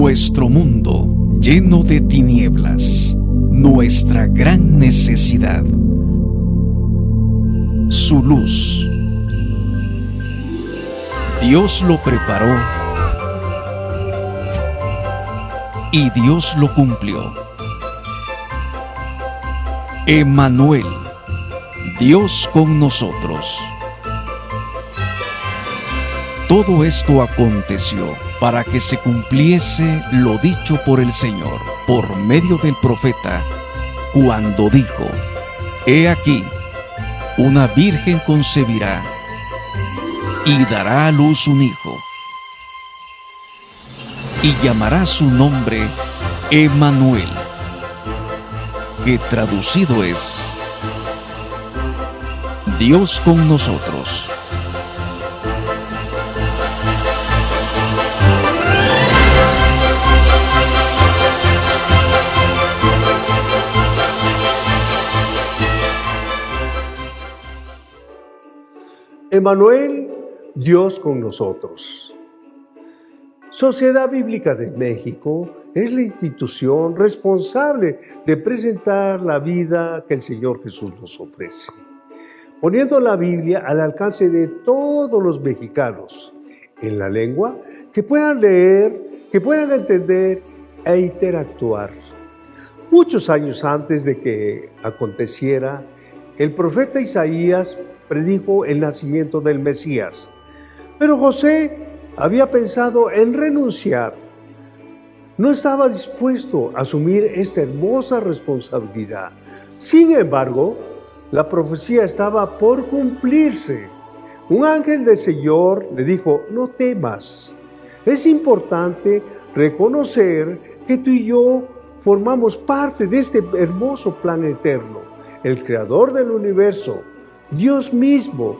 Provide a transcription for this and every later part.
Nuestro mundo lleno de tinieblas, nuestra gran necesidad. Su luz. Dios lo preparó y Dios lo cumplió. Emmanuel, Dios con nosotros. Todo esto aconteció para que se cumpliese lo dicho por el Señor, por medio del profeta, cuando dijo: He aquí, una virgen concebirá y dará a luz un hijo, y llamará su nombre Emmanuel, que traducido es Dios con nosotros. Emmanuel, Dios con nosotros. Sociedad Bíblica de México es la institución responsable de presentar la vida que el Señor Jesús nos ofrece, poniendo la Biblia al alcance de todos los mexicanos, en la lengua que puedan leer, que puedan entender e interactuar. Muchos años antes de que aconteciera, el profeta Isaías predijo el nacimiento del Mesías. Pero José había pensado en renunciar. No estaba dispuesto a asumir esta hermosa responsabilidad. Sin embargo, la profecía estaba por cumplirse. Un ángel del Señor le dijo: no temas. Es importante reconocer que tú y yo formamos parte de este hermoso plan eterno. El creador del universo, Dios mismo,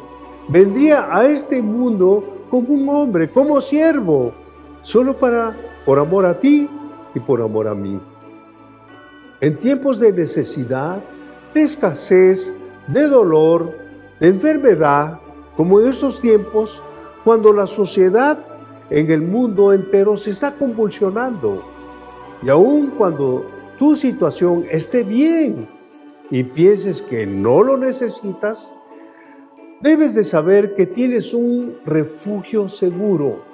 vendría a este mundo como un hombre, como siervo, solo por amor a ti y por amor a mí. En tiempos de necesidad, de escasez, de dolor, de enfermedad, como en estos tiempos, cuando la sociedad en el mundo entero se está convulsionando, y aun cuando tu situación esté bien y pienses que no lo necesitas, debes de saber que tienes un refugio seguro,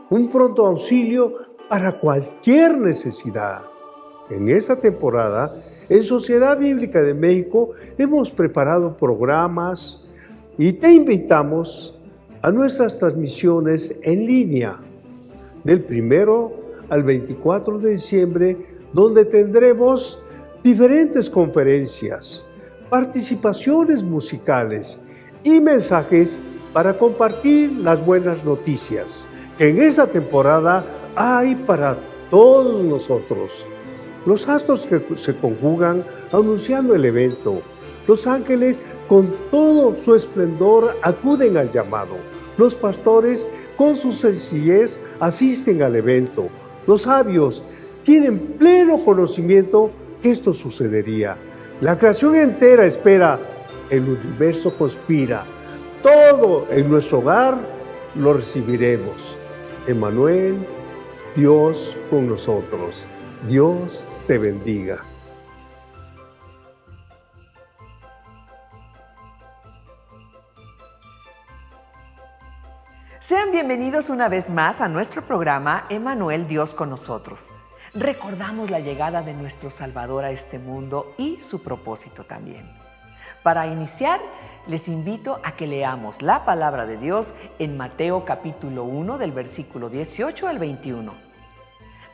un pronto auxilio para cualquier necesidad. En esta temporada, en Sociedad Bíblica de México, hemos preparado programas y te invitamos a nuestras transmisiones en línea del 1 al 24 de diciembre, donde tendremos diferentes conferencias, participaciones musicales y mensajes para compartir las buenas noticias que en esta temporada hay para todos nosotros. Los astros que se conjugan anunciando el evento. Los ángeles con todo su esplendor acuden al llamado. Los pastores con su sencillez asisten al evento. Los sabios tienen pleno conocimiento que esto sucedería. La creación entera espera. El universo conspira. Todo en nuestro hogar lo recibiremos. Emmanuel, Dios con nosotros. Dios te bendiga. Sean bienvenidos una vez más a nuestro programa Emmanuel, Dios con nosotros. Recordamos la llegada de nuestro Salvador a este mundo y su propósito también. Para iniciar, les invito a que leamos la palabra de Dios en Mateo capítulo 1 del versículo 18 al 21.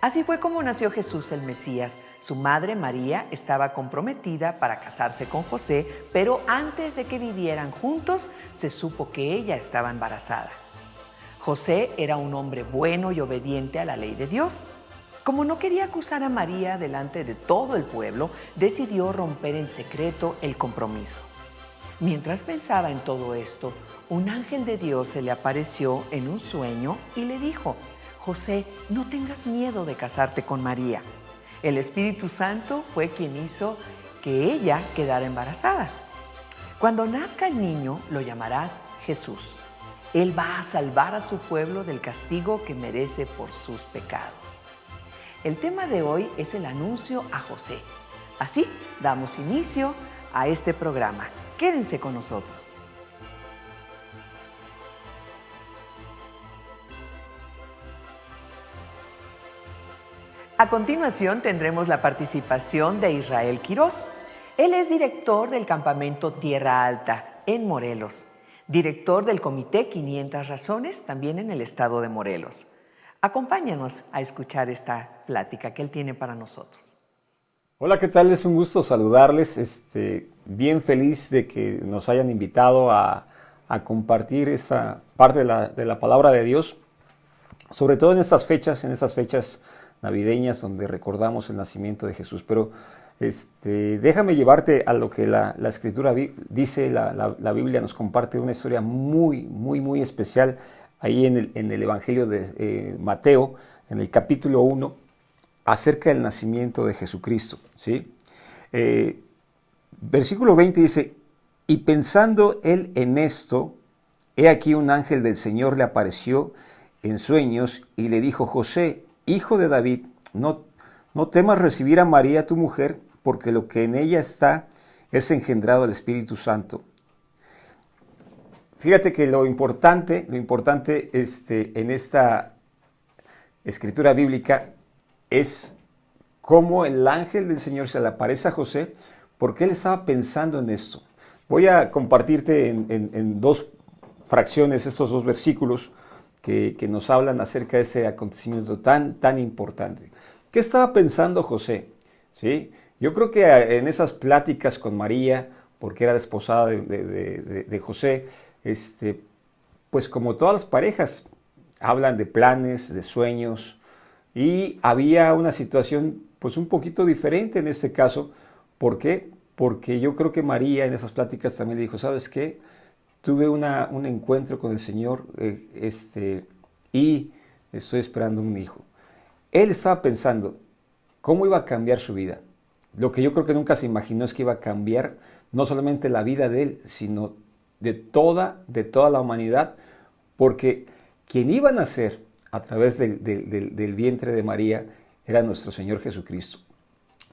Así fue como nació Jesús el Mesías. Su madre María estaba comprometida para casarse con José, pero antes de que vivieran juntos, se supo que ella estaba embarazada. José era un hombre bueno y obediente a la ley de Dios. Como no quería acusar a María delante de todo el pueblo, decidió romper en secreto el compromiso. Mientras pensaba en todo esto, un ángel de Dios se le apareció en un sueño y le dijo: José, no tengas miedo de casarte con María. El Espíritu Santo fue quien hizo que ella quedara embarazada. Cuando nazca el niño, lo llamarás Jesús. Él va a salvar a su pueblo del castigo que merece por sus pecados. El tema de hoy es el anuncio a José. Así damos inicio a este programa. Quédense con nosotros. A continuación tendremos la participación de Israel Quirós. Él es director del campamento Tierra Alta en Morelos, director del Comité 500 Razones también en el estado de Morelos. Acompáñanos a escuchar esta plática que él tiene para nosotros. Hola, ¿qué tal? Es un gusto saludarles. Bien feliz de que nos hayan invitado a compartir esta parte de la palabra de Dios, sobre todo en estas fechas navideñas donde recordamos el nacimiento de Jesús. Pero déjame llevarte a lo que la Escritura dice. La Biblia nos comparte una historia muy especial ahí en el Evangelio de Mateo, en el capítulo 1, acerca del nacimiento de Jesucristo, ¿sí? Versículo 20 dice: y pensando él en esto, he aquí un ángel del Señor le apareció en sueños y le dijo: José, hijo de David, no temas recibir a María tu mujer, porque lo que en ella está es engendrado del Espíritu Santo. Fíjate que lo importante en esta escritura bíblica es cómo el ángel del Señor se le aparece a José, porque él estaba pensando en esto. Voy a compartirte en dos fracciones estos dos versículos que nos hablan acerca de ese acontecimiento tan importante. ¿Qué estaba pensando José? ¿Sí? Yo creo que en esas pláticas con María, porque era desposada de José, pues como todas las parejas, hablan de planes, de sueños, y había una situación pues un poquito diferente en este caso. ¿Por qué? Porque yo creo que María en esas pláticas también le dijo: ¿sabes qué? Tuve un encuentro con el Señor y estoy esperando un hijo. Él estaba pensando cómo iba a cambiar su vida. Lo que yo creo que nunca se imaginó es que iba a cambiar no solamente la vida de él, sino de toda la humanidad, porque quien iba a nacer a través del vientre de María era nuestro Señor Jesucristo.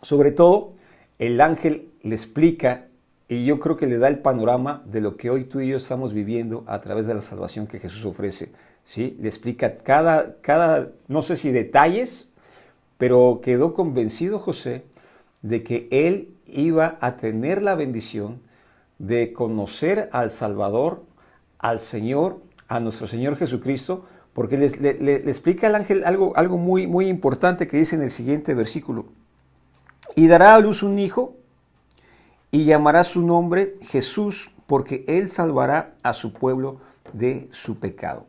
Sobre todo, el ángel le explica, y yo creo que le da el panorama de lo que hoy tú y yo estamos viviendo a través de la salvación que Jesús ofrece, ¿sí? Le explica cada no sé si detalles, pero quedó convencido José de que él iba a tener la bendición de conocer al Salvador, al Señor, a nuestro Señor Jesucristo, porque le explica al ángel algo muy importante que dice en el siguiente versículo: y dará a luz un hijo, y llamará su nombre Jesús, porque él salvará a su pueblo de su pecado.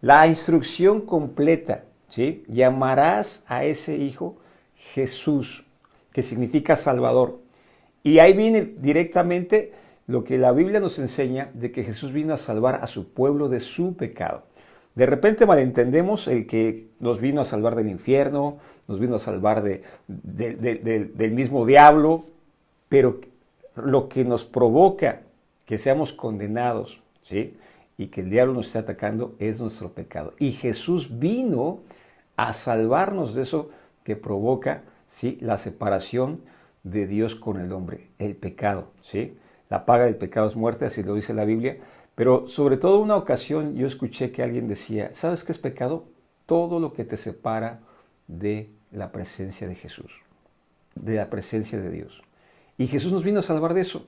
La instrucción completa, ¿sí? Llamarás a ese hijo Jesús, que significa Salvador. Y ahí viene directamente lo que la Biblia nos enseña de que Jesús vino a salvar a su pueblo de su pecado. De repente malentendemos el que nos vino a salvar del infierno, nos vino a salvar del mismo diablo, pero lo que nos provoca que seamos condenados, ¿sí? Y que el diablo nos esté atacando es nuestro pecado. Y Jesús vino a salvarnos de eso que provoca, ¿sí?, la separación de Dios con el hombre, el pecado, ¿sí? La paga del pecado es muerte, así lo dice la Biblia. Pero sobre todo una ocasión yo escuché que alguien decía: ¿sabes qué es pecado? Todo lo que te separa de la presencia de Jesús, de la presencia de Dios. Y Jesús nos vino a salvar de eso.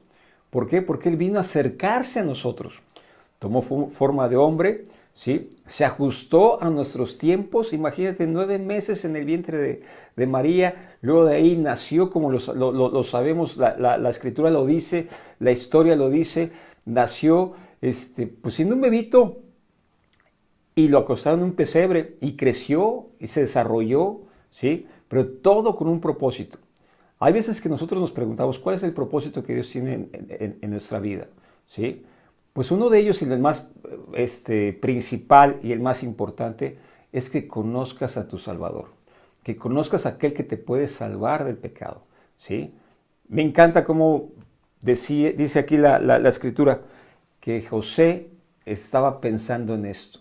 ¿Por qué? Porque Él vino a acercarse a nosotros. Tomó forma de hombre, ¿sí? Se ajustó a nuestros tiempos. Imagínate, 9 meses en el vientre de María. Luego de ahí nació, como lo sabemos, la Escritura lo dice, la historia lo dice. Nació pues siendo un bebito, y lo acostaron en un pesebre, y creció y se desarrolló, ¿sí? Pero todo con un propósito. Hay veces que nosotros nos preguntamos cuál es el propósito que Dios tiene en nuestra vida, ¿sí? Pues uno de ellos, y el más principal y el más importante, es que conozcas a tu Salvador, que conozcas a aquel que te puede salvar del pecado, ¿sí? Me encanta cómo dice aquí la Escritura, que José estaba pensando en esto.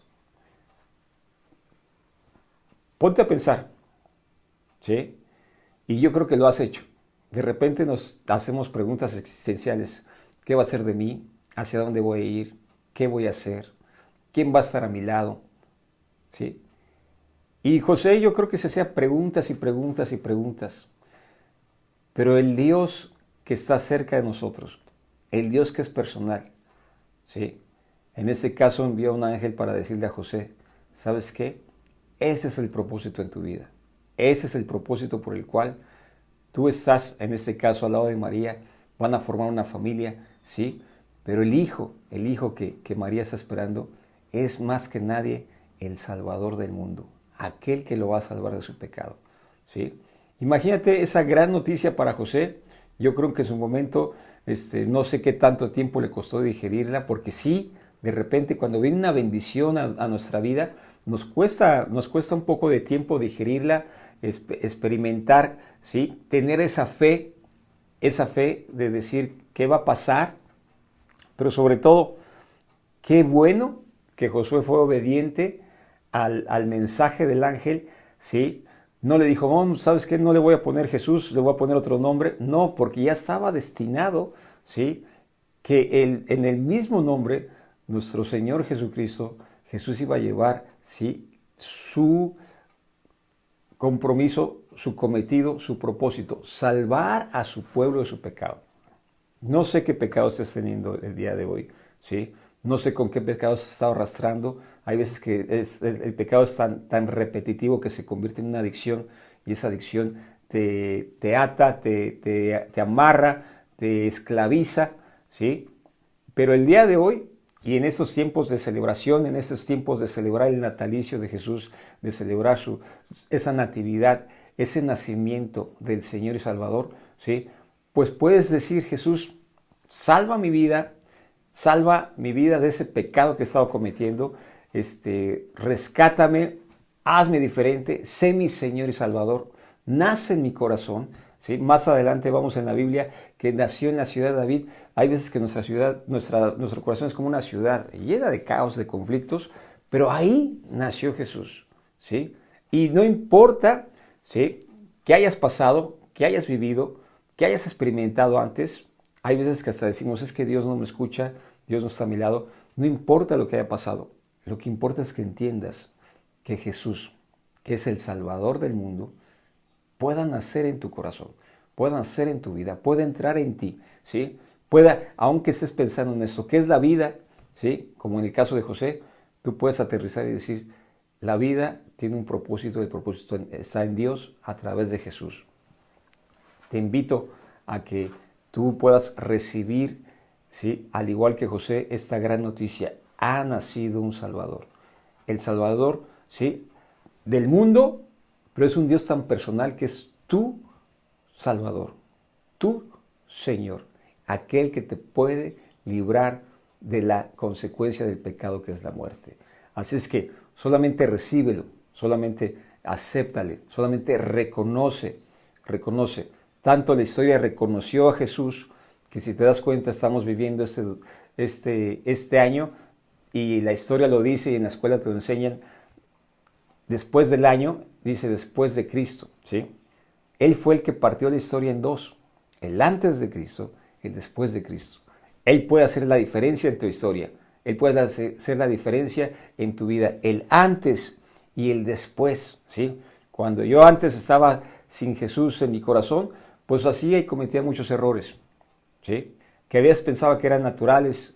Ponte a pensar, ¿sí? Y yo creo que lo has hecho. De repente nos hacemos preguntas existenciales. ¿Qué va a ser de mí? ¿Hacia dónde voy a ir? ¿Qué voy a hacer? ¿Quién va a estar a mi lado? ¿Sí? Y José, yo creo que se hacía preguntas y preguntas y preguntas. Pero el Dios que está cerca de nosotros, el Dios que es personal, ¿sí? En este caso envió a un ángel para decirle a José, ¿sabes qué? Ese es el propósito en tu vida. Ese es el propósito por el cual tú estás, en este caso, al lado de María, van a formar una familia, ¿sí? Pero el hijo que María está esperando es más que nadie el Salvador del mundo, aquel que lo va a salvar de su pecado, ¿sí? Imagínate esa gran noticia para José. Yo creo que en su momento, no sé qué tanto tiempo le costó digerirla, porque sí, de repente cuando viene una bendición a nuestra vida, nos cuesta un poco de tiempo digerirla, experimentar, ¿sí? Tener esa fe de decir qué va a pasar, pero sobre todo, qué bueno que Josué fue obediente al mensaje del ángel, ¿sí? No le dijo, oh, ¿sabes qué? No le voy a poner Jesús, le voy a poner otro nombre. No, porque ya estaba destinado, ¿sí? Que en el mismo nombre, nuestro Señor Jesucristo, Jesús iba a llevar, ¿sí? Su compromiso, su cometido, su propósito, salvar a su pueblo de su pecado. No sé qué pecado estés teniendo el día de hoy, ¿sí? No sé con qué pecado has estado arrastrando. Hay veces que el pecado es tan repetitivo que se convierte en una adicción, y esa adicción te ata, te amarra, te esclaviza, ¿sí? Pero el día de hoy, y en estos tiempos de celebración, en estos tiempos de celebrar el natalicio de Jesús, de celebrar esa natividad, ese nacimiento del Señor y Salvador, ¿sí? Pues puedes decir, Jesús, salva mi vida de ese pecado que he estado cometiendo, rescátame, hazme diferente, sé mi Señor y Salvador, nace en mi corazón, ¿sí? Más adelante vamos en la Biblia que nació en la ciudad de David. Hay veces que nuestro corazón es como una ciudad llena de caos, de conflictos, pero ahí nació Jesús, ¿sí? Y no importa, ¿sí?, que hayas pasado, que hayas vivido, que hayas experimentado antes. Hay veces que hasta decimos, es que Dios no me escucha, Dios no está a mi lado. No importa lo que haya pasado, lo que importa es que entiendas que Jesús, que es el Salvador del mundo, pueda nacer en tu corazón, pueda nacer en tu vida, pueda entrar en ti, ¿sí? Pueda, aunque estés pensando en esto, ¿qué es la vida? ¿Sí? Como en el caso de José, tú puedes aterrizar y decir, la vida tiene un propósito, el propósito está en Dios a través de Jesús. Te invito a que tú puedas recibir, ¿sí?, al igual que José, esta gran noticia. Ha nacido un Salvador. El Salvador, ¿sí?, del mundo, pero es un Dios tan personal que es tu Salvador, tu Señor, aquel que te puede librar de la consecuencia del pecado que es la muerte. Así es que solamente recíbelo, solamente acéptale, solamente reconoce. Tanto la historia reconoció a Jesús, que si te das cuenta estamos viviendo este año, y la historia lo dice y en la escuela te lo enseñan, después del año, dice después de Cristo, ¿sí? Él fue el que partió la historia en dos, el antes de Cristo, el después de Cristo. Él puede hacer la diferencia en tu historia, Él puede hacer la diferencia en tu vida, el antes y el después, ¿sí? Cuando yo antes estaba sin Jesús en mi corazón, pues hacía y cometía muchos errores, ¿sí? Que a veces pensaba que eran naturales,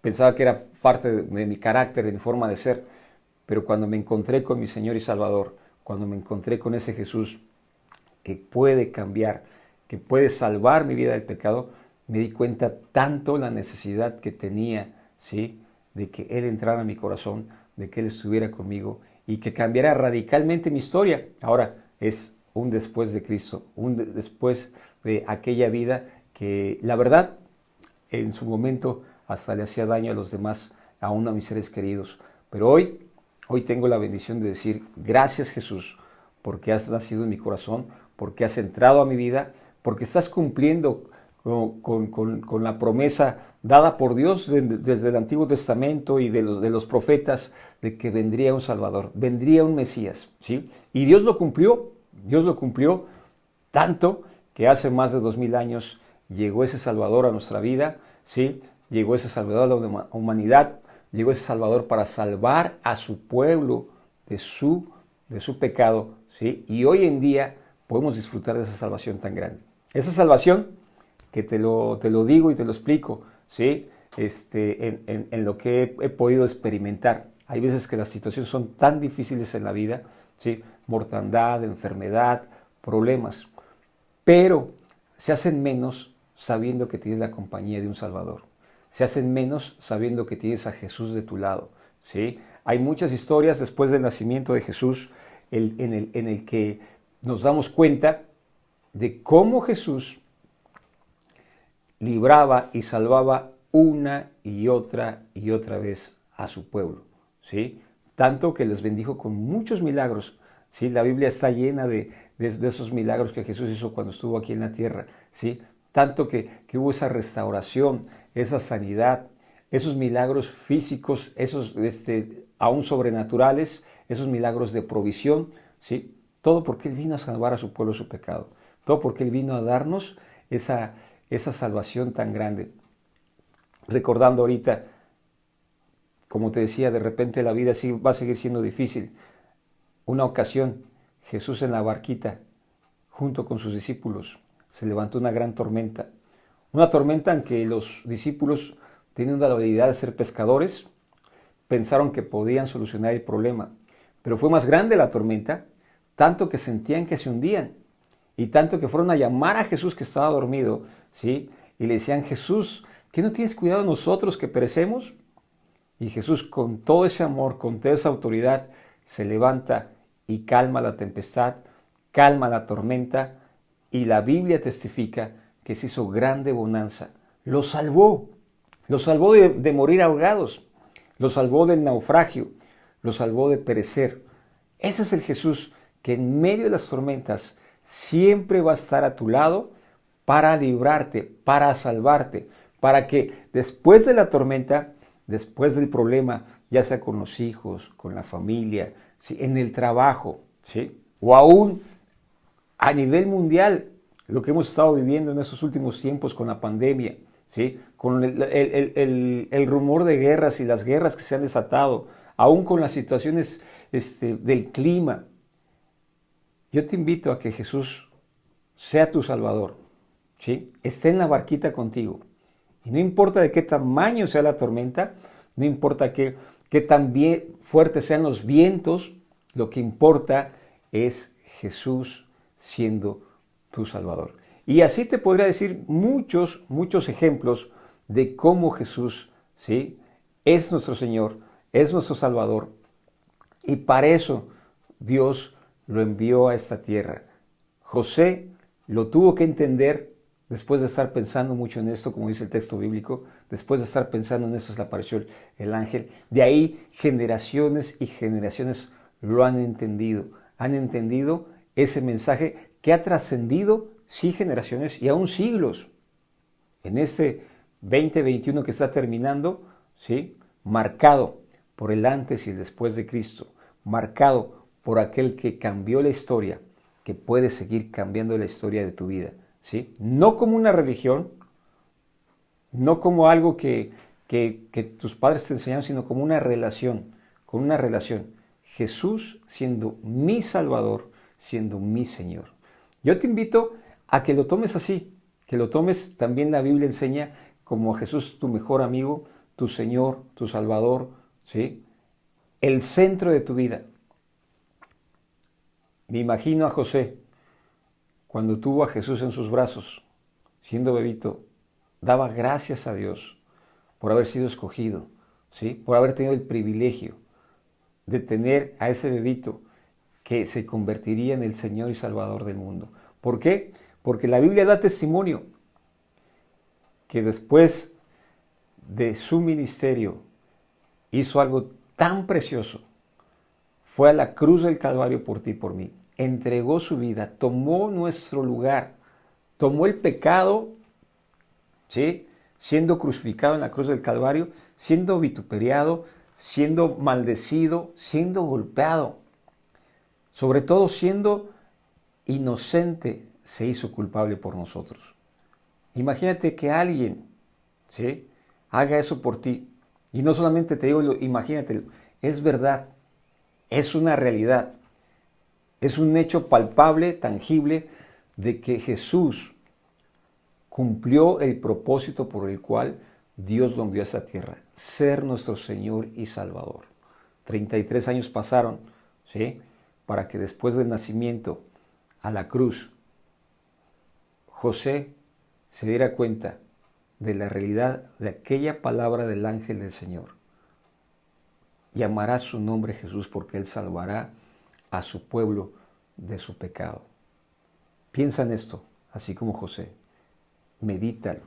pensaba que era parte de mi carácter, de mi forma de ser, pero cuando me encontré con mi Señor y Salvador, cuando me encontré con ese Jesús que puede cambiar, que puede salvar mi vida del pecado, me di cuenta tanto la necesidad que tenía, ¿sí?, de que Él entrara en mi corazón, de que Él estuviera conmigo y que cambiara radicalmente mi historia. Ahora es un después de Cristo, un después de aquella vida que, la verdad, en su momento hasta le hacía daño a los demás, aún a mis seres queridos. Pero hoy tengo la bendición de decir, gracias Jesús, porque has nacido en mi corazón, porque has entrado a mi vida, porque estás cumpliendo con la promesa dada por Dios desde el Antiguo Testamento y de los profetas, de que vendría un Salvador, vendría un Mesías, ¿sí? Y Dios lo cumplió, Dios lo cumplió tanto que hace más de 2000 años llegó ese Salvador a nuestra vida, ¿sí? Llegó ese Salvador a la humanidad, llegó ese Salvador para salvar a su pueblo de su pecado, ¿sí? Y hoy en día podemos disfrutar de esa salvación tan grande. Esa salvación que te lo digo y te lo explico, ¿sí? En lo que he podido experimentar. Hay veces que las situaciones son tan difíciles en la vida, ¿sí? Mortandad, enfermedad, problemas, pero se hacen menos sabiendo que tienes la compañía de un Salvador. Se hacen menos sabiendo que tienes a Jesús de tu lado, ¿sí? Hay muchas historias después del nacimiento de Jesús en el que nos damos cuenta de cómo Jesús libraba y salvaba una y otra vez a su pueblo, ¿sí? Tanto que les bendijo con muchos milagros, ¿sí? La Biblia está llena de esos milagros que Jesús hizo cuando estuvo aquí en la tierra, ¿sí? Tanto que hubo esa restauración, esa sanidad, esos milagros físicos, esos aún sobrenaturales, esos milagros de provisión, ¿sí? Todo porque Él vino a salvar a su pueblo de su pecado. Todo porque Él vino a darnos esa salvación tan grande. Recordando ahorita, como te decía, de repente la vida sí va a seguir siendo difícil. Una ocasión, Jesús en la barquita, junto con sus discípulos, se levantó una gran tormenta. Una tormenta en que los discípulos, teniendo la habilidad de ser pescadores, pensaron que podían solucionar el problema. Pero fue más grande la tormenta, tanto que sentían que se hundían. Y tanto que fueron a llamar a Jesús que estaba dormido, ¿sí? Y le decían, Jesús, ¿qué no tienes cuidado de nosotros que perecemos? Y Jesús, con todo ese amor, con toda esa autoridad, se levanta y calma la tempestad, calma la tormenta, y la Biblia testifica que se hizo grande bonanza. Los salvó de morir ahogados, los salvó del naufragio, los salvó de perecer. Ese es el Jesús que en medio de las tormentas siempre va a estar a tu lado para librarte, para salvarte, para que después de la tormenta, después del problema, ya sea con los hijos, con la familia, ¿sí? En el trabajo, ¿sí? O aún a nivel mundial, lo que hemos estado viviendo en estos últimos tiempos con la pandemia, ¿sí? Con el rumor de guerras y las guerras que se han desatado, aún con las situaciones del clima. Yo te invito a que Jesús sea tu Salvador, ¿sí? Esté en la barquita contigo. Y no importa de qué tamaño sea la tormenta, no importa qué tan fuertes sean los vientos, lo que importa es Jesús siendo tu Salvador. Y así te podría decir muchos ejemplos de cómo Jesús, ¿sí? Es nuestro Señor, es nuestro Salvador. Y para eso Dios lo envió a esta tierra. José lo tuvo que entender después de estar pensando mucho en esto, como dice el texto bíblico. Después de estar pensando en esto, le apareció el ángel. De ahí generaciones y generaciones lo han entendido. Han entendido ese mensaje que ha trascendido, sí, generaciones y aún siglos. En ese 2021 que está terminando, ¿sí? Marcado por el antes y el después de Cristo. Marcado por aquel que cambió la historia, que puede seguir cambiando la historia de tu vida, ¿sí? No como una religión, no como algo que tus padres te enseñaron, sino como una relación, con una relación. Jesús siendo mi Salvador, siendo mi Señor. Yo te invito a que lo tomes así, que lo tomes, también la Biblia enseña como a Jesús tu mejor amigo, tu Señor, tu Salvador, ¿sí? El centro de tu vida. Me imagino a José, cuando tuvo a Jesús en sus brazos, siendo bebito, daba gracias a Dios por haber sido escogido, ¿sí? Por haber tenido el privilegio de tener a ese bebito que se convertiría en el Señor y Salvador del mundo. ¿Por qué? Porque la Biblia da testimonio que después de su ministerio hizo algo tan precioso. Fue a la cruz del Calvario por ti y por mí. Entregó su vida, tomó nuestro lugar, tomó el pecado, ¿sí? Siendo crucificado en la cruz del Calvario, siendo vituperiado, siendo maldecido, siendo golpeado, sobre todo siendo inocente se hizo culpable por nosotros. Imagínate que alguien, ¿sí?, haga eso por ti. Y no solamente te digo, imagínate, es verdad, es una realidad, es un hecho palpable, tangible, de que Jesús cumplió el propósito por el cual Dios lo envió a esta tierra, ser nuestro Señor y Salvador. 33 años pasaron, ¿sí?, para que después del nacimiento a la cruz, José se diera cuenta de la realidad de aquella palabra del ángel del Señor. Llamará su nombre Jesús porque Él salvará a su pueblo de su pecado. Piensa en esto, así como José. Medítalo.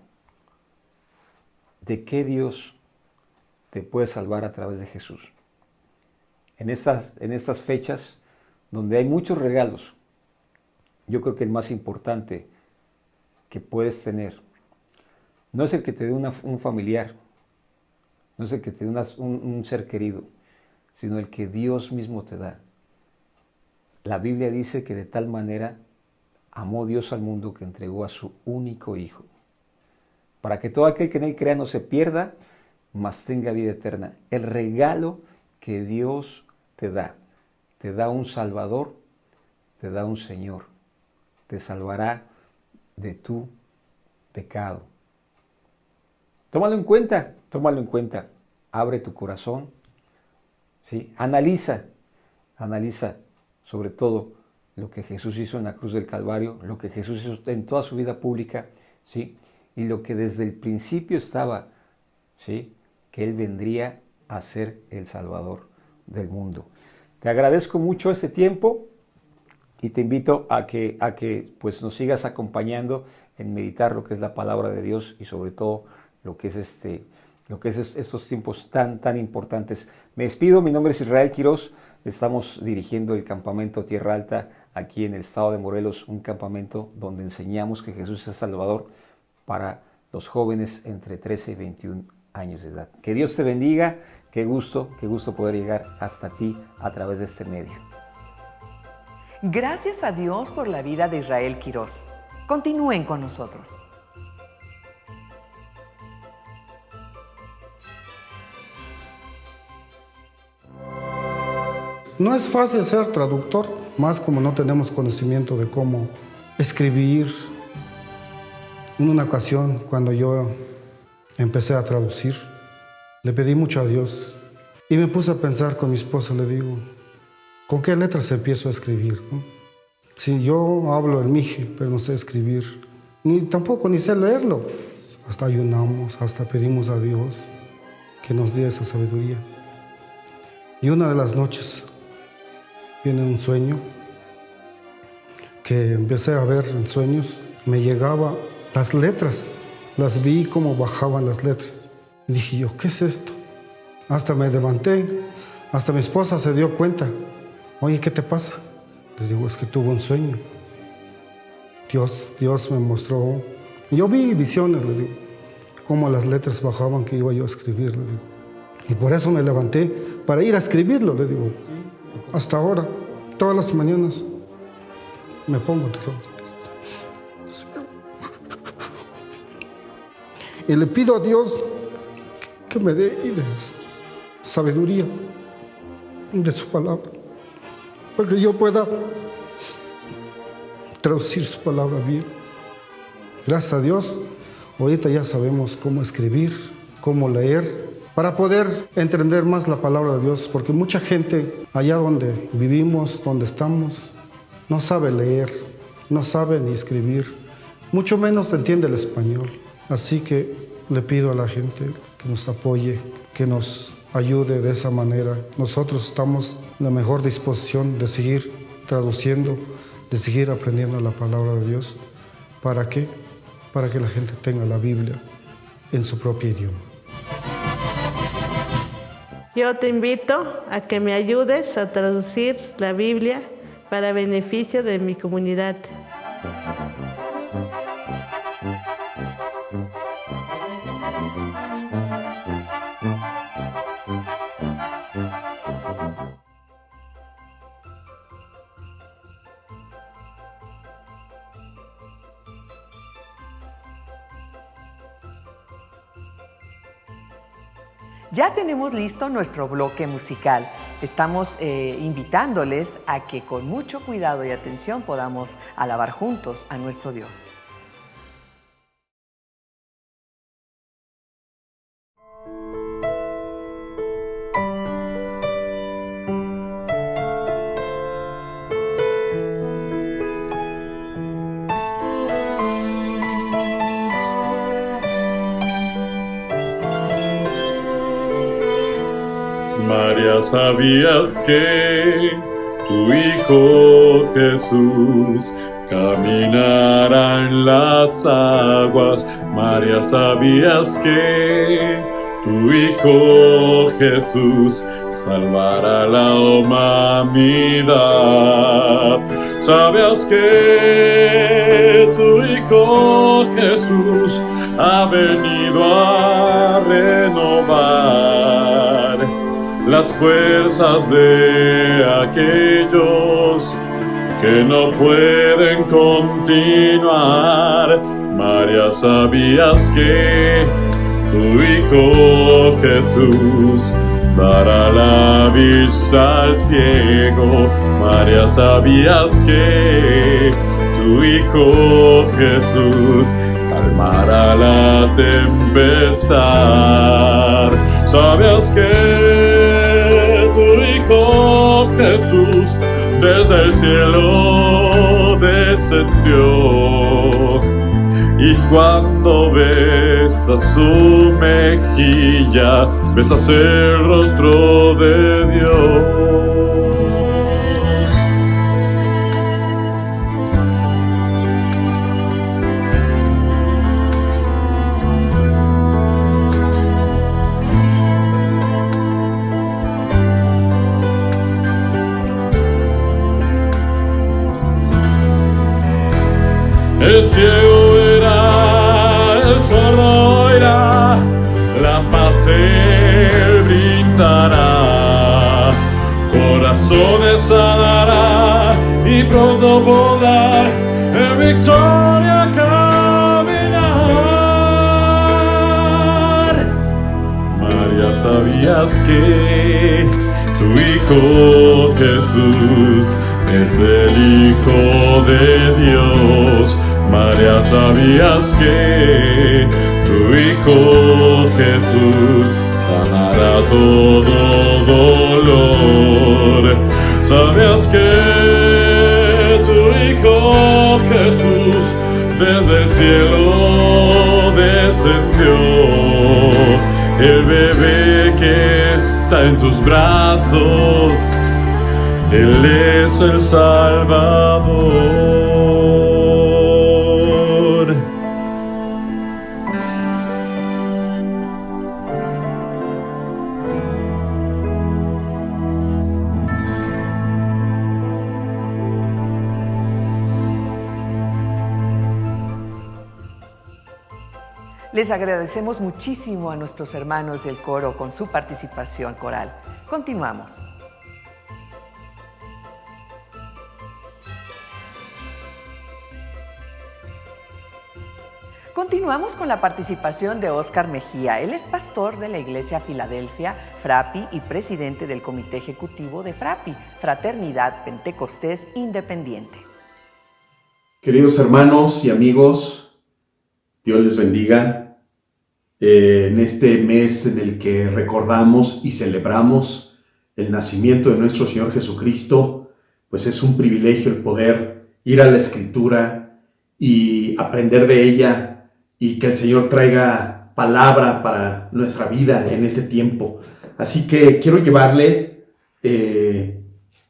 ¿De qué Dios te puede salvar a través de Jesús? En estas fechas donde hay muchos regalos, yo creo que el más importante que puedes tener no es el que te dé un familiar, no es el que te dé un ser querido, sino el que Dios mismo te da. La Biblia dice que de tal manera amó Dios al mundo que entregó a su único Hijo, para que todo aquel que en Él crea no se pierda, mas tenga vida eterna. El regalo que Dios te da un Salvador, te da un Señor, te salvará de tu pecado. Tómalo en cuenta, abre tu corazón, ¿sí? Analiza sobre todo lo que Jesús hizo en la cruz del Calvario, lo que Jesús hizo en toda su vida pública, ¿sí?, y lo que desde el principio estaba, ¿sí?, que Él vendría a ser el Salvador del mundo. Te agradezco mucho este tiempo y te invito a que pues nos sigas acompañando en meditar lo que es la palabra de Dios y sobre todo lo que es estos tiempos tan importantes. Me despido, mi nombre es Israel Quiroz, estamos dirigiendo el campamento Tierra Alta aquí en el estado de Morelos, un campamento donde enseñamos que Jesús es Salvador para los jóvenes entre 13 y 21 años de edad. Que Dios te bendiga, qué gusto poder llegar hasta ti a través de este medio. Gracias a Dios por la vida de Israel Quiroz. Continúen con nosotros. No es fácil ser traductor, más como no tenemos conocimiento de cómo escribir. En una ocasión, cuando yo empecé a traducir, le pedí mucho a Dios y me puse a pensar con mi esposa, le digo, ¿con qué letras empiezo a escribir, no? Si yo hablo el mije, pero no sé escribir, ni sé leerlo. Hasta ayunamos, hasta pedimos a Dios que nos dé esa sabiduría. Y una de las noches viene un sueño que empecé a ver en sueños, me llegaba las letras, las vi como bajaban las letras. Y dije yo, ¿qué es esto? Hasta me levanté, hasta mi esposa se dio cuenta. Oye, ¿qué te pasa? Le digo, es que tuve un sueño. Dios me mostró. Yo vi visiones, le digo, cómo las letras bajaban que iba yo a escribir, le digo. Y por eso me levanté para ir a escribirlo, le digo. Hasta ahora, todas las mañanas, me pongo a trabajar. Y le pido a Dios que me dé ideas, sabiduría de su palabra, para que yo pueda traducir su palabra bien. Gracias a Dios, ahorita ya sabemos cómo escribir, cómo leer, para poder entender más la palabra de Dios, porque mucha gente allá donde vivimos, donde estamos, no sabe leer, no sabe ni escribir, mucho menos entiende el español. Así que le pido a la gente que nos apoye, que nos ayude de esa manera. Nosotros estamos en la mejor disposición de seguir traduciendo, de seguir aprendiendo la palabra de Dios. ¿Para qué? Para que la gente tenga la Biblia en su propio idioma. Yo te invito a que me ayudes a traducir la Biblia para beneficio de mi comunidad. Ya tenemos listo nuestro bloque musical. Estamos invitándoles a que con mucho cuidado y atención podamos alabar juntos a nuestro Dios. María, ¿sabías que tu Hijo Jesús caminará en las aguas? María, ¿sabías que tu Hijo Jesús salvará a la humanidad? ¿Sabías que tu Hijo Jesús ha venido a renovar las fuerzas de aquellos que no pueden continuar? María, ¿sabías que tu Hijo Jesús dará la vista al ciego? María, ¿sabías que tu Hijo Jesús calmará la tempestad? ¿Sabías que tu Hijo Jesús desde el cielo descendió? Y cuando besas su mejilla, besas el rostro de Dios. El ciego verá, el sordo oirá, la paz Él brindará, corazones sanará y pronto podrá en victoria caminar. María, ¿sabías que tu Hijo Jesús es el Hijo de Dios? María, ¿sabías que tu Hijo Jesús sanará todo dolor? ¿Sabías que tu Hijo Jesús desde el cielo descendió? El bebé que está en tus brazos, Él es el Salvador. Les agradecemos muchísimo a nuestros hermanos del coro con su participación coral. Continuamos. Continuamos con la participación de Óscar Mejía. Él es pastor de la Iglesia Filadelfia, FRAPI, y presidente del Comité Ejecutivo de FRAPI, Fraternidad Pentecostés Independiente. Queridos hermanos y amigos, Dios les bendiga. En este mes en el que recordamos y celebramos el nacimiento de nuestro Señor Jesucristo, pues es un privilegio el poder ir a la Escritura y aprender de ella, y que el Señor traiga palabra para nuestra vida en este tiempo. Así que quiero llevarle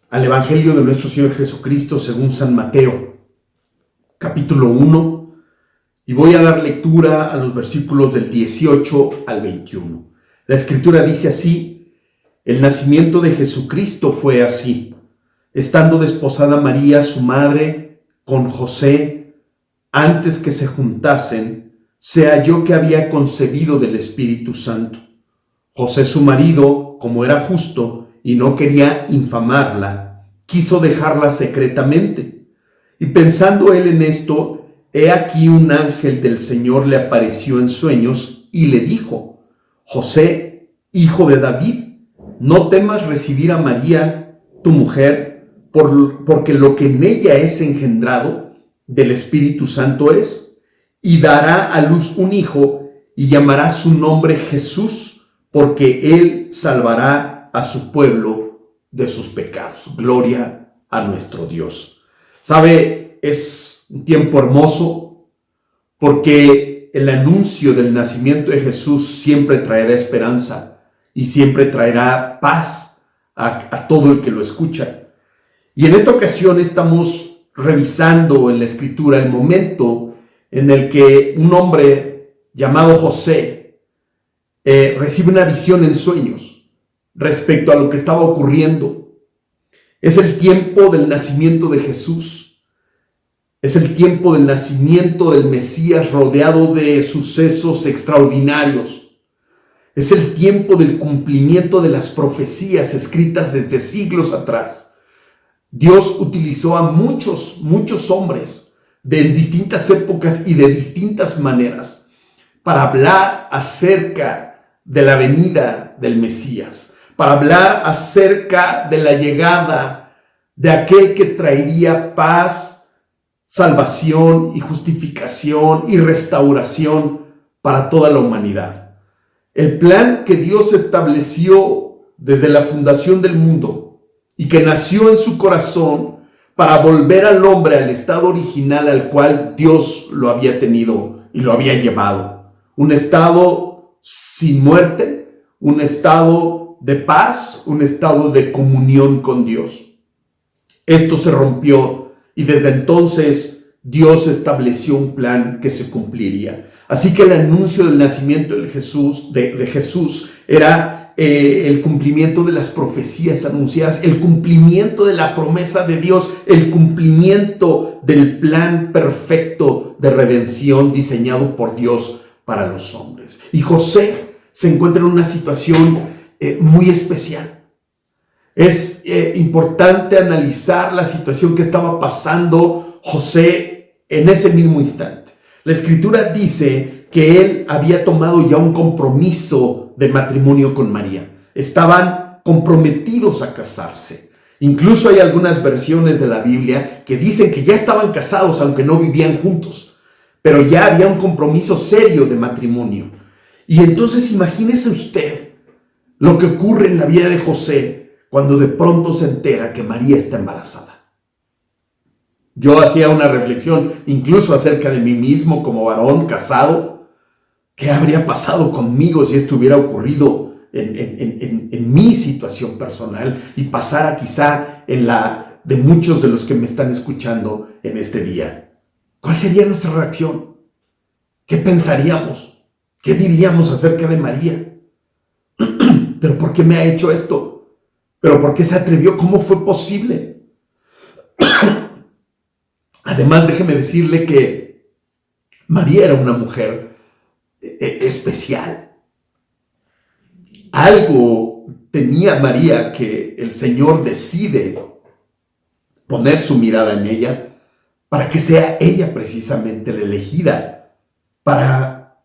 al Evangelio de nuestro Señor Jesucristo según San Mateo, capítulo 1, y voy a dar lectura a los versículos del 18 al 21. La Escritura dice así: el nacimiento de Jesucristo fue así. Estando desposada María, su madre, con José, antes que se juntasen, se halló que había concebido del Espíritu Santo. José, su marido, como era justo y no quería infamarla, quiso dejarla secretamente. Y pensando él en esto, he aquí un ángel del Señor le apareció en sueños y le dijo: José, hijo de David, no temas recibir a María, tu mujer, porque lo que en ella es engendrado del Espíritu Santo es, y dará a luz un hijo, y llamará su nombre Jesús, porque él salvará a su pueblo de sus pecados. Gloria a nuestro Dios. ¿Sabe? Es un tiempo hermoso, porque el anuncio del nacimiento de Jesús siempre traerá esperanza y siempre traerá paz a todo el que lo escucha. Y en esta ocasión estamos revisando en la Escritura el momento en el que un hombre llamado José recibe una visión en sueños respecto a lo que estaba ocurriendo. Es el tiempo del nacimiento de Jesús. Es el tiempo del nacimiento del Mesías rodeado de sucesos extraordinarios. Es el tiempo del cumplimiento de las profecías escritas desde siglos atrás. Dios utilizó a muchos hombres de distintas épocas y de distintas maneras para hablar acerca de la venida del Mesías, para hablar acerca de la llegada de aquel que traería paz, salvación y justificación y restauración para toda la humanidad. El plan que Dios estableció desde la fundación del mundo y que nació en su corazón para volver al hombre al estado original al cual Dios lo había tenido y lo había llevado. Un estado sin muerte, un estado de paz, un estado de comunión con Dios. Esto se rompió y desde entonces Dios estableció un plan que se cumpliría. Así que el anuncio del nacimiento de Jesús era el cumplimiento de las profecías anunciadas, el cumplimiento de la promesa de Dios, el cumplimiento del plan perfecto de redención diseñado por Dios para los hombres. Y José se encuentra en una situación muy especial. Es importante analizar la situación que estaba pasando José en ese mismo instante. La Escritura dice que él había tomado ya un compromiso de matrimonio con María. Estaban comprometidos a casarse. Incluso hay algunas versiones de la Biblia que dicen que ya estaban casados aunque no vivían juntos, pero ya había un compromiso serio de matrimonio. Y entonces imagínese usted lo que ocurre en la vida de José cuando de pronto se entera que María está embarazada. Yo hacía una reflexión incluso acerca de mí mismo como varón casado. ¿Qué habría pasado conmigo si esto hubiera ocurrido en mi situación personal y pasara quizá en la de muchos de los que me están escuchando en este día? ¿Cuál sería nuestra reacción? ¿Qué pensaríamos? ¿Qué diríamos acerca de María? ¿Pero por qué me ha hecho esto? ¿Pero por qué se atrevió? ¿Cómo fue posible? Además, déjeme decirle que María era una mujer especial. Algo tenía María que el Señor decide poner su mirada en ella para que sea ella precisamente la elegida para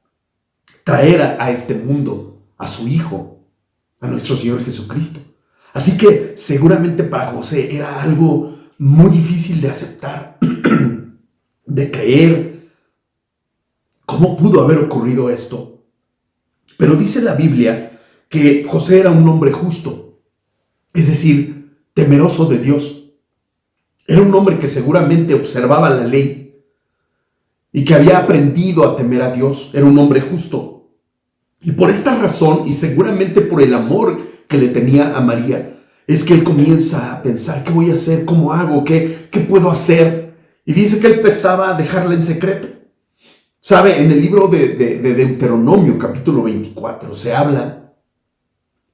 traer a este mundo a su Hijo, a nuestro Señor Jesucristo. Así que seguramente para José era algo muy difícil de aceptar, de creer. ¿Cómo pudo haber ocurrido esto? Pero dice la Biblia que José era un hombre justo, es decir, temeroso de Dios. Era un hombre que seguramente observaba la ley y que había aprendido a temer a Dios. Era un hombre justo. Y por esta razón, y seguramente por el amor que le tenía a María, es que él comienza a pensar: ¿qué voy a hacer? ¿Cómo hago? ¿Qué puedo hacer? Y dice que él empezaba a dejarla en secreto. ¿Sabe? En el libro de Deuteronomio, capítulo 24, se habla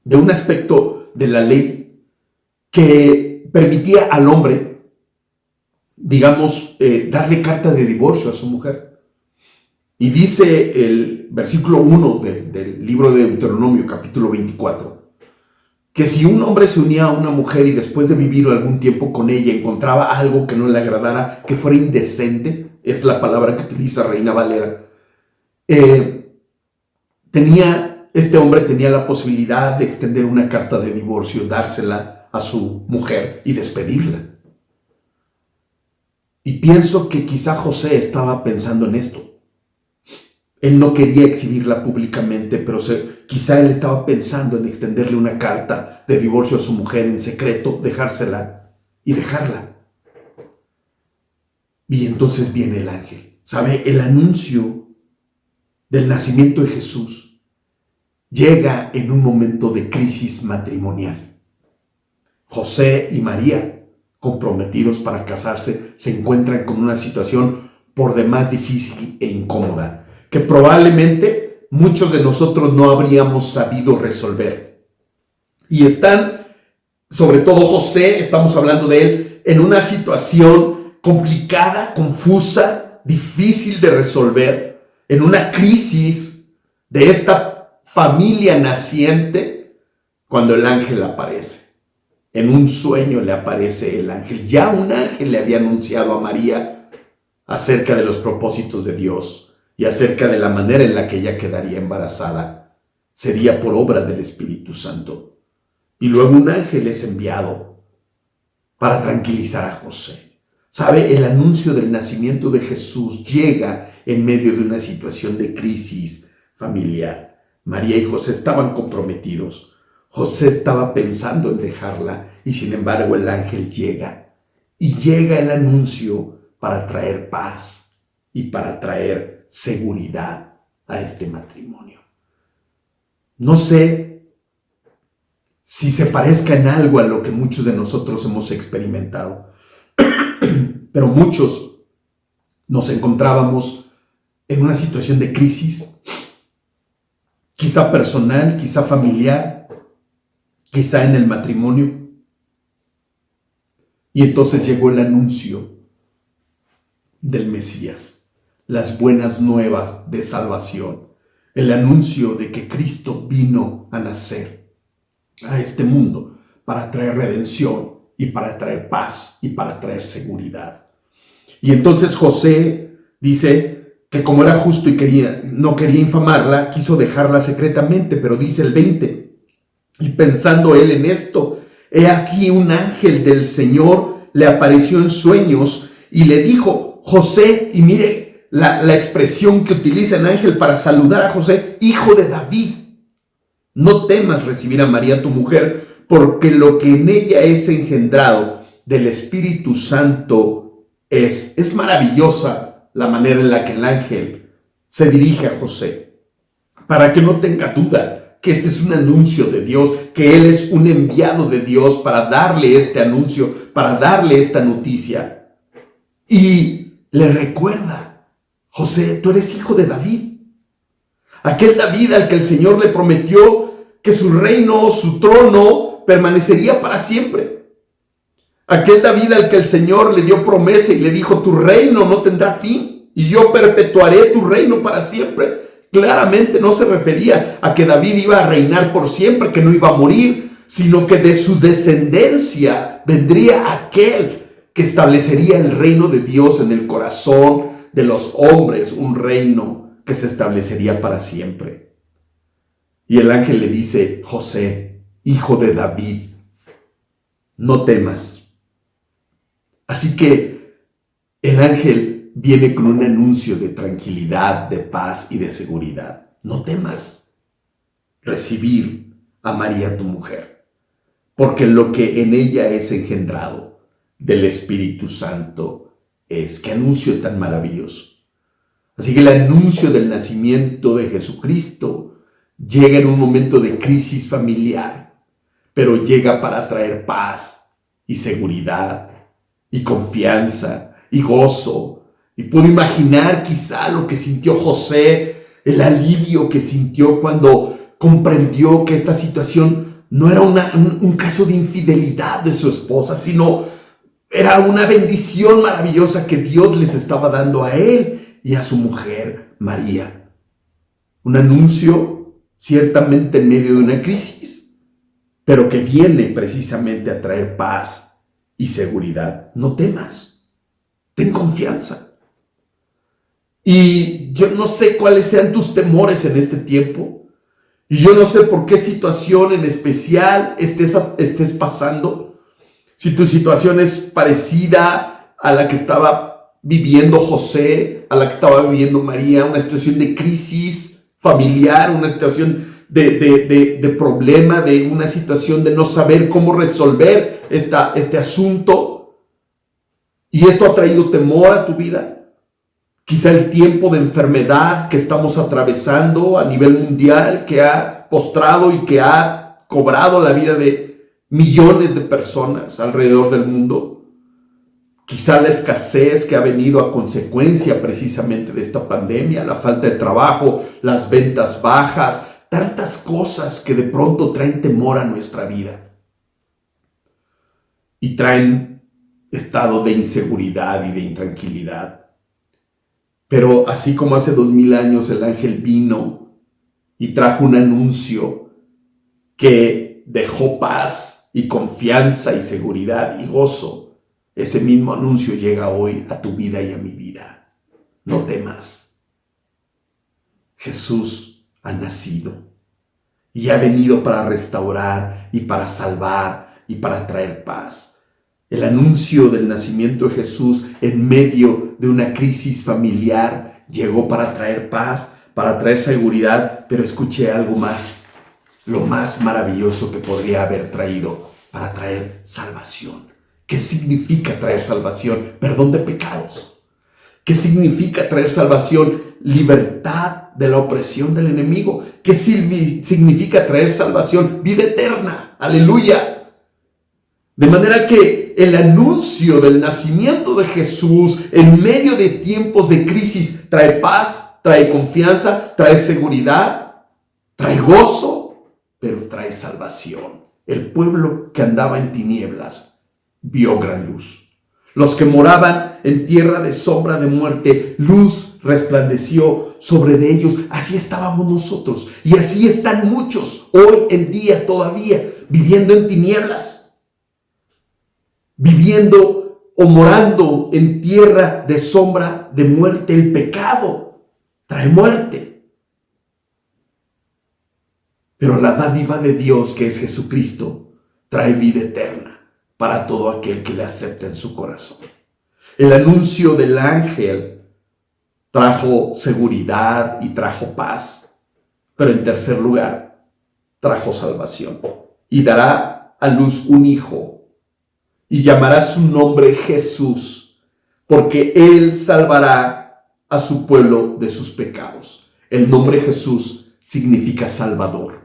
de un aspecto de la ley que permitía al hombre, digamos, darle carta de divorcio a su mujer. Y dice el versículo 1 del libro de Deuteronomio, capítulo 24, que si un hombre se unía a una mujer y después de vivir algún tiempo con ella encontraba algo que no le agradara, que fuera indecente, es la palabra que utiliza Reina Valera, tenía este hombre tenía la posibilidad de extender una carta de divorcio, dársela a su mujer y despedirla. Y pienso que quizá José estaba pensando en esto. Él no quería exhibirla públicamente, pero quizá él estaba pensando en extenderle una carta de divorcio a su mujer en secreto, dejársela y dejarla. Y entonces viene el ángel. ¿Sabe? El anuncio del nacimiento de Jesús llega en un momento de crisis matrimonial. José y María, comprometidos para casarse, se encuentran con una situación por demás difícil e incómoda, que probablemente muchos de nosotros no habríamos sabido resolver. Y están, sobre todo José, estamos hablando de él, en una situación complicada, confusa, difícil de resolver, en una crisis de esta familia naciente, cuando el ángel aparece. En un sueño le aparece el ángel. Ya un ángel le había anunciado a María acerca de los propósitos de Dios y acerca de la manera en la que ella quedaría embarazada. Sería por obra del Espíritu Santo. Y luego un ángel es enviado para tranquilizar a José. ¿Sabe? El anuncio del nacimiento de Jesús llega en medio de una situación de crisis familiar. María y José estaban comprometidos. José estaba pensando en dejarla y sin embargo el ángel llega. Y llega el anuncio para traer paz y para traer seguridad a este matrimonio. No sé si se parezca en algo a lo que muchos de nosotros hemos experimentado, pero muchos nos encontrábamos en una situación de crisis, quizá personal, quizá familiar, quizá en el matrimonio. Y entonces llegó el anuncio del Mesías, las buenas nuevas de salvación, el anuncio de que Cristo vino a nacer a este mundo para traer redención y para traer paz y para traer seguridad. Y entonces José dice que como era justo y no quería infamarla, quiso dejarla secretamente, pero dice el 20, y pensando él en esto, he aquí un ángel del Señor le apareció en sueños y le dijo, José, y mire la expresión que utiliza el ángel para saludar a José, hijo de David, no temas recibir a María tu mujer, porque lo que en ella es engendrado del Espíritu Santo es maravillosa la manera en la que el ángel se dirige a José, para que no tenga duda que este es un anuncio de Dios, que Él es un enviado de Dios para darle este anuncio, para darle esta noticia. Y le recuerda, José, tú eres hijo de David. Aquel David al que el Señor le prometió que su reino, su trono, permanecería para siempre. Aquel David al que el Señor le dio promesa y le dijo, tu reino no tendrá fin y yo perpetuaré tu reino para siempre. Claramente no se refería a que David iba a reinar por siempre, que no iba a morir, sino que de su descendencia vendría aquel que establecería el reino de Dios en el corazón de los hombres, un reino que se establecería para siempre. Y el ángel le dice, José, hijo de David, no temas. Así que el ángel viene con un anuncio de tranquilidad, de paz y de seguridad. No temas recibir a María tu mujer, porque lo que en ella es engendrado del Espíritu Santo es. ¡Qué anuncio tan maravilloso! Así que el anuncio del nacimiento de Jesucristo llega en un momento de crisis familiar, pero llega para traer paz y seguridad y confianza y gozo. Y puedo imaginar quizá lo que sintió José, el alivio que sintió cuando comprendió que esta situación no era un caso de infidelidad de su esposa, sino era una bendición maravillosa que Dios les estaba dando a él y a su mujer María. Un anuncio ciertamente en medio de una crisis, pero que viene precisamente a traer paz y seguridad. No temas, ten confianza. Y yo no sé cuáles sean tus temores en este tiempo. Y yo no sé por qué situación en especial estés pasando. Si tu situación es parecida a la que estaba viviendo José, a la que estaba viviendo María, una situación de crisis familiar, una situación de problema, de una situación de no saber cómo resolver este asunto, y esto ha traído temor a tu vida. Quizá el tiempo de enfermedad que estamos atravesando a nivel mundial, que ha postrado y que ha cobrado la vida de millones de personas alrededor del mundo. Quizá la escasez que ha venido a consecuencia precisamente de esta pandemia, la falta de trabajo, las ventas bajas, tantas cosas que de pronto traen temor a nuestra vida y traen estado de inseguridad y de intranquilidad. Pero así como hace 2000 años el ángel vino y trajo un anuncio que dejó paz y confianza y seguridad y gozo, ese mismo anuncio llega hoy a tu vida y a mi vida. No temas. Jesús ha nacido y ha venido para restaurar y para salvar y para traer paz. El anuncio del nacimiento de Jesús en medio de una crisis familiar llegó para traer paz, para traer seguridad, pero escuché algo más, lo más maravilloso que podría haber traído, para traer salvación. ¿Qué significa traer salvación? Perdón de pecados. ¿Qué significa traer salvación? Libertad de la opresión del enemigo. ¿Qué significa traer salvación? Vida eterna. Aleluya. De manera que el anuncio del nacimiento de Jesús en medio de tiempos de crisis trae paz, trae confianza, trae seguridad, trae gozo, pero trae salvación. El pueblo que andaba en tinieblas vio gran luz. Los que moraban en tierra de sombra de muerte, luz resplandeció sobre de ellos. Así estábamos nosotros y así están muchos hoy en día todavía viviendo en tinieblas. Viviendo o morando en tierra de sombra de muerte. El pecado trae muerte. Pero la dádiva de Dios, que es Jesucristo, trae vida eterna para todo aquel que le acepta en su corazón. El anuncio del ángel trajo seguridad y trajo paz. Pero en tercer lugar, trajo salvación. Y dará a luz un hijo. Y llamará su nombre Jesús, porque Él salvará a su pueblo de sus pecados. El nombre Jesús significa Salvador.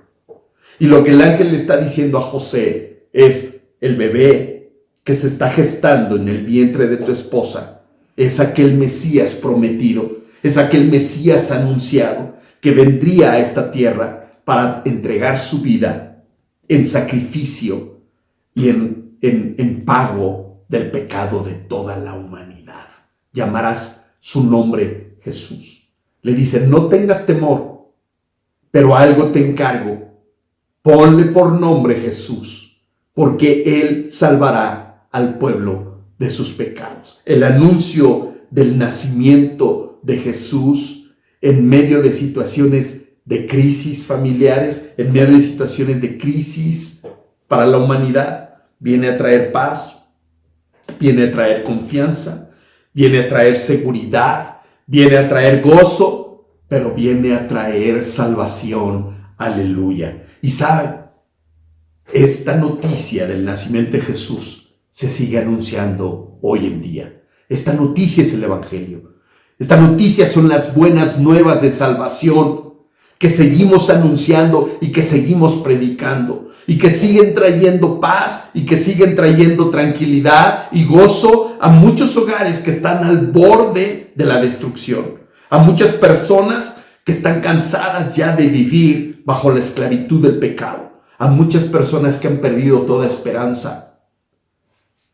Y lo que el ángel le está diciendo a José es: el bebé que se está gestando en el vientre de tu esposa es aquel Mesías prometido, es aquel Mesías anunciado que vendría a esta tierra para entregar su vida en sacrificio y en pago del pecado de toda la humanidad. Llamarás su nombre Jesús. Le dice: no tengas temor, pero algo te encargo. Ponle por nombre Jesús, porque Él salvará al pueblo de sus pecados. El anuncio del nacimiento de Jesús en medio de situaciones de crisis familiares, en medio de situaciones de crisis para la humanidad, viene a traer paz, viene a traer confianza, viene a traer seguridad, viene a traer gozo, pero viene a traer salvación. Aleluya. Y sabe, esta noticia del nacimiento de Jesús se sigue anunciando hoy en día. Esta noticia es el Evangelio. Esta noticia son las buenas nuevas de salvación que seguimos anunciando y que seguimos predicando. Y que siguen trayendo paz y que siguen trayendo tranquilidad y gozo a muchos hogares que están al borde de la destrucción. A muchas personas que están cansadas ya de vivir bajo la esclavitud del pecado. A muchas personas que han perdido toda esperanza.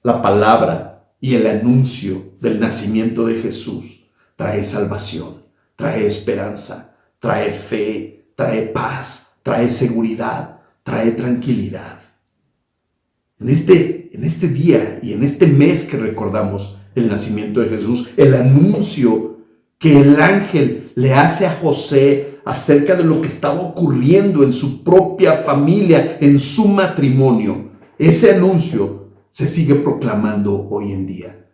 La palabra y el anuncio del nacimiento de Jesús trae salvación, trae esperanza, trae fe, trae paz, trae seguridad, trae tranquilidad. En este día y en este mes que recordamos el nacimiento de Jesús, el anuncio que el ángel le hace a José acerca de lo que estaba ocurriendo en su propia familia, en su matrimonio. Ese anuncio se sigue proclamando hoy en día.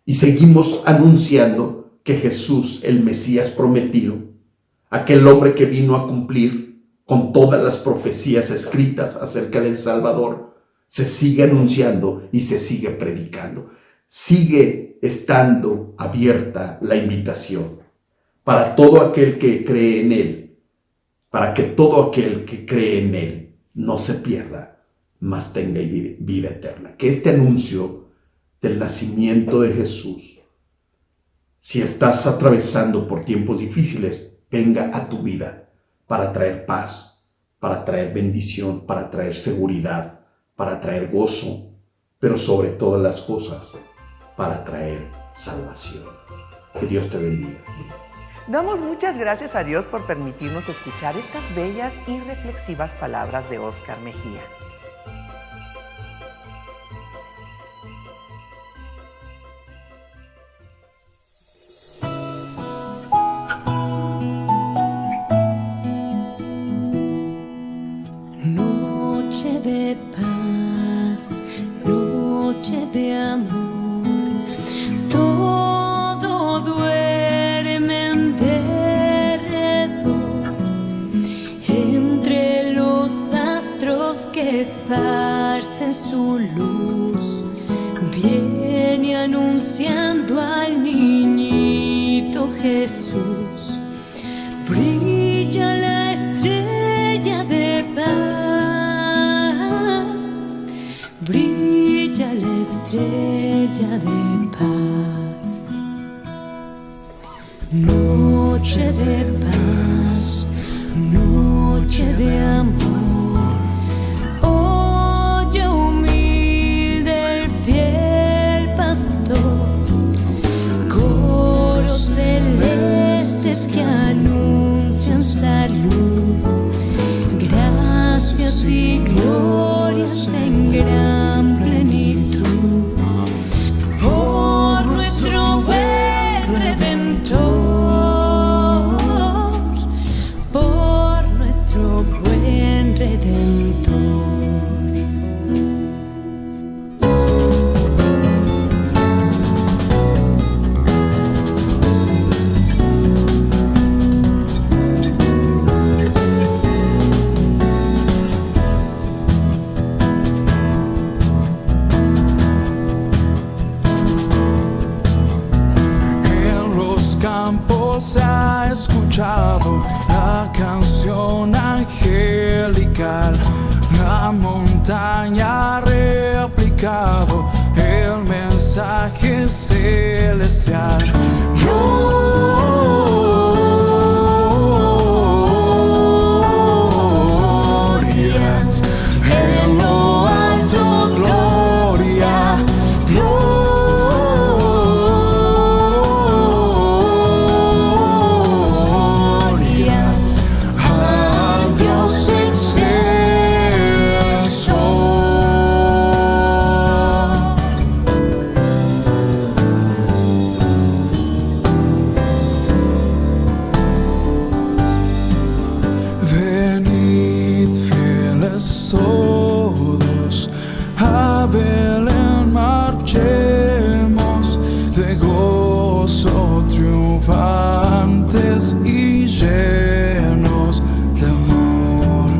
Y seguimos anunciando que Jesús, el Mesías prometido, aquel hombre que vino a cumplir con todas las profecías escritas acerca del Salvador, se sigue anunciando y se sigue predicando. Sigue estando abierta la invitación para todo aquel que cree en Él, para que todo aquel que cree en Él no se pierda, mas tenga vida eterna. Que este anuncio del nacimiento de Jesús, si estás atravesando por tiempos difíciles, venga a tu vida para traer paz, para traer bendición, para traer seguridad, para traer gozo, pero sobre todas las cosas, para traer salvación. Que Dios te bendiga. Damos muchas gracias a Dios por permitirnos escuchar estas bellas y reflexivas palabras de Óscar Mejía. Noche de paz, noche de amor, todo duerme en derredor, entre los astros que esparcen su luz, viene anunciando al niñito Jesús. Brilla la estrella de paz, brilla la estrella de paz. Noche de paz, noche de amor, oye humilde el fiel pastor, coros celestes que anuncian salud, gracias y glorias en gran plenitud, por nuestro buen Redentor, por nuestro buen Redentor. Se ha escuchado la canción angelical, la montaña ha replicado el mensaje celestial. Gloria, en lo alto, gloria, todos a Belén marchemos, de gozo triunfantes y llenos de amor,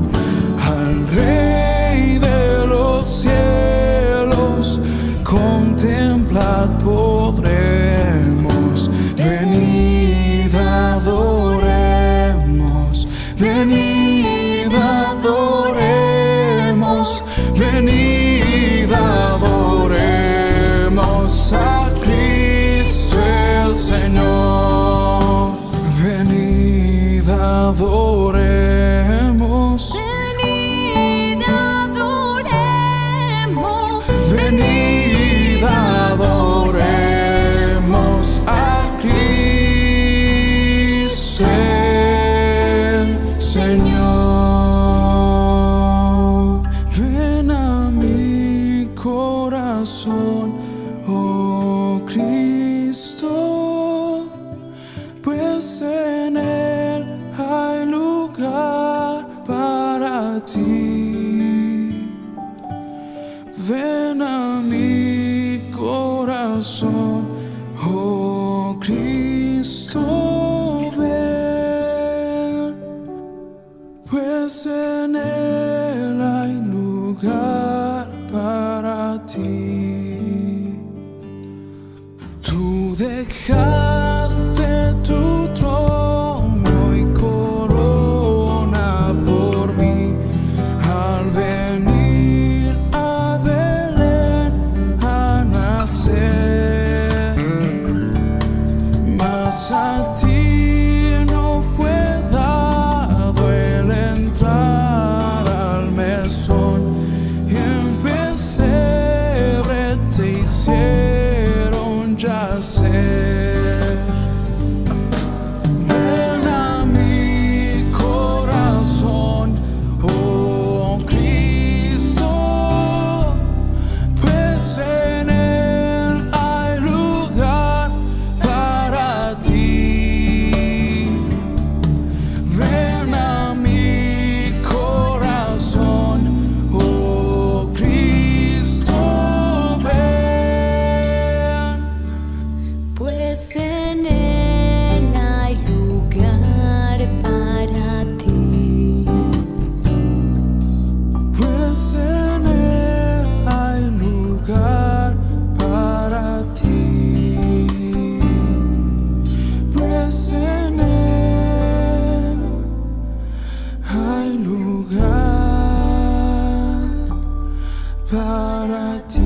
al Rey de los cielos contemplad podremos. Venid adoremos, venid adoremos, venid adoremos a Cristo el Señor. Venid adoremos, venid adoremos, venid adoremos a Cristo el Señor. Ven a mi corazón, oh Cristo, pues en él hay luz. ven a mi corazón, oh Cristo, ven, pues en él hay lugar para ti. Tú dejaste tu trono y corona por mí al venir a Belén a nacer. Mas a ti no fue dado el entrar al mesón, y en pesebre te hicieron yacer. Ven a mi corazón, oh Cristo, pues en él hay lugar para ti. Ven a mi corazón, oh Cristo, ven. Pues en él hay lugar para ti. Pues en él hay lugar para ti. Pues en él hay lugar para ti.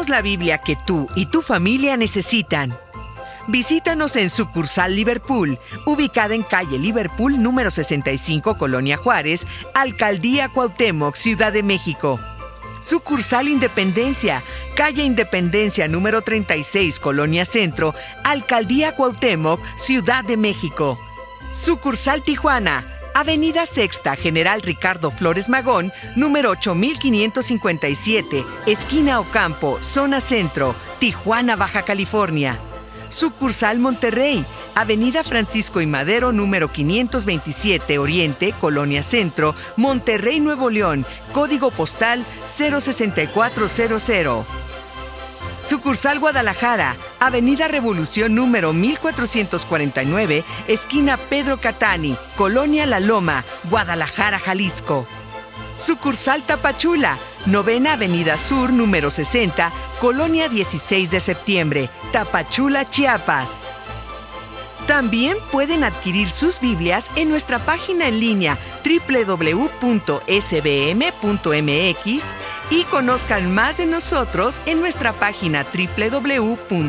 La Biblia que tú y tu familia necesitan. Visítanos en Sucursal Liverpool, ubicada en calle Liverpool número 65, Colonia Juárez, Alcaldía Cuauhtémoc, Ciudad de México. Sucursal Independencia, calle Independencia número 36, Colonia Centro, Alcaldía Cuauhtémoc, Ciudad de México. Sucursal Tijuana, Avenida Sexta, General Ricardo Flores Magón, número 8557, esquina Ocampo, zona centro, Tijuana, Baja California. Sucursal Monterrey, Avenida Francisco y Madero, número 527, Oriente, Colonia Centro, Monterrey, Nuevo León, código postal 06400. Sucursal Guadalajara, Avenida Revolución número 1449, esquina Pedro Catani, Colonia La Loma, Guadalajara, Jalisco. Sucursal Tapachula, Novena Avenida Sur número 60, Colonia 16 de Septiembre, Tapachula, Chiapas. También pueden adquirir sus Biblias en nuestra página en línea www.sbm.mx y conozcan más de nosotros en nuestra página www.sbm.org.mx,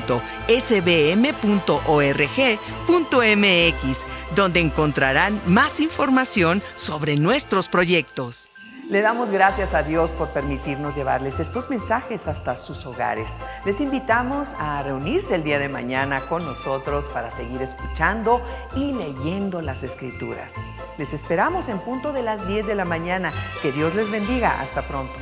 donde encontrarán más información sobre nuestros proyectos. Le damos gracias a Dios por permitirnos llevarles estos mensajes hasta sus hogares. Les invitamos a reunirse el día de mañana con nosotros para seguir escuchando y leyendo las Escrituras. Les esperamos en punto de las 10 de la mañana. Que Dios les bendiga. Hasta pronto.